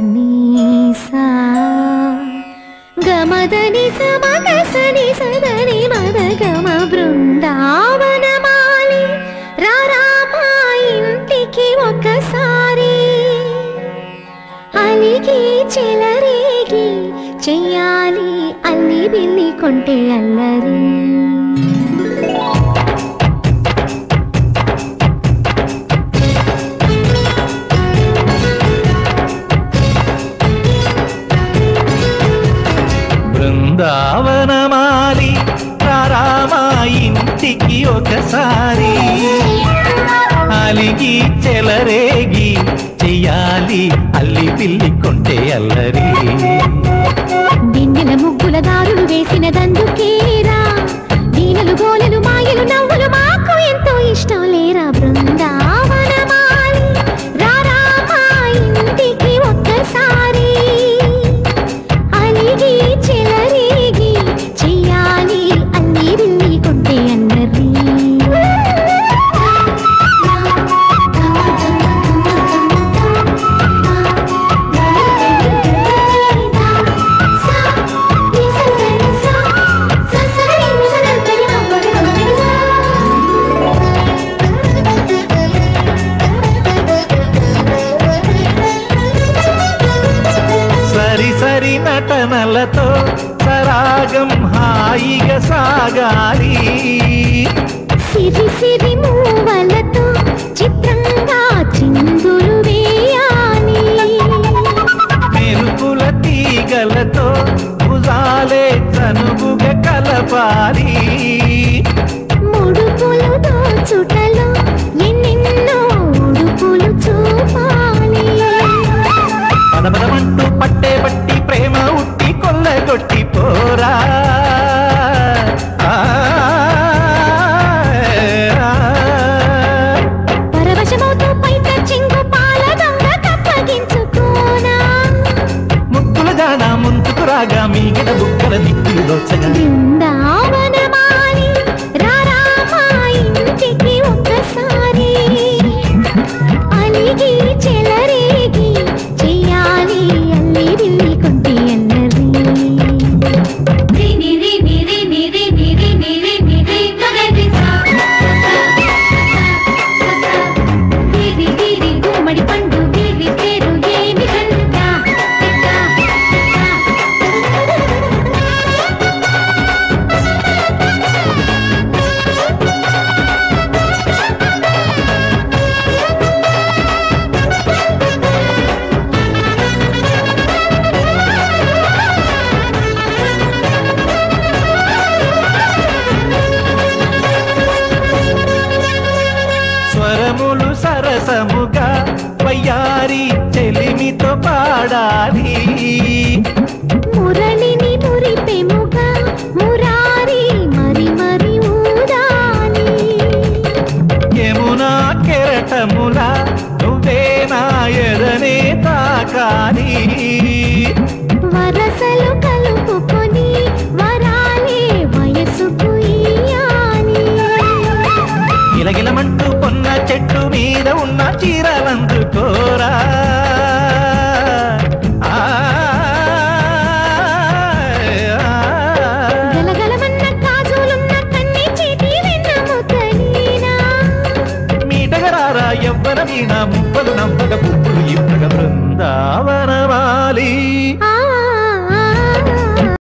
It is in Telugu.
పనీసా గమదని సమగసని సదని మదగమ బృందావనమాలి రారామా ఇంటికి ఒకసారి అలిగి చెలరేగి చెయ్యాలి అల్లి బిల్లి కొంటే అల్లరి బృందావనమాలి రారామా ఇంటికి ఒకసారి అలిగి చెలరేగి చెయ్యాలి అల్లి పిల్లి కొంటే అల్లరి దిండిల ముగ్గుల దారులు వేసిన దందుకేరా వీణలు గోలలు మాయలు నవ్వులు మాకు ఎంతో ఇష్టం లేరా బృందావనమాలి రారామా ఇంటికి ఒక్కసారి అలిగి చెలరేగి చెయ్యాలి అల్లి బిల్లి కొంటే అల్లరి సరి నటనలతో సరాగం హాయిగా సాగాలి సిరి సిరి మూవలతో చిత్రంగా చిందులు వేయాలి మెరుపుల తీగలతో భుజాలే చనువుగా కలపాలి ముడుపులు దోచుటలో ఎన్నెన్నో ఉడుపులు చూపాలి పదపదమంటూ పట్టే బట్టి ప్రేమ ఉట్టి కొల్లగొట్టి పోరా పరవశమవుతూ పైట చెంగు పాల దొంగ కప్పగించుకోనా ముక్కుల జాన ముందుకు రాగా మీగడ బుక్కల దిక్కులు దోచగా బృందావనమాలి రారామా ఇంటికి ఒక్కసారి అలిగి చెలరేగి చెయ్యాలి అల్లి బిల్లి కొంటే అల్లరి గుమ్మడి పండు వీరి పేరు ఏమి స్వరములు సరసముగా వయ్యారి చెలిమితో పాడాలి మురళిని మురిపెముగా మురారి మరి మరి ఊదాలి యమునా కెరటములా నువ్వే నా ఎదనే తాకాలి వరసలు కలుపుకొని వరాలే వయసుకు ఇయ్యాలి గిలగిలమంటూ పొన్న చెట్టు మీద ఉన్న చీరలందుకోరా గలగలమన్న కాజులున్న కన్ని చేతి వెన్నముకలీనా మీటగరారా ఎవ్వర వీణ ముప్పలు నవ్వగ పువ్వులు ఇవ్వగ బృందావనమాలి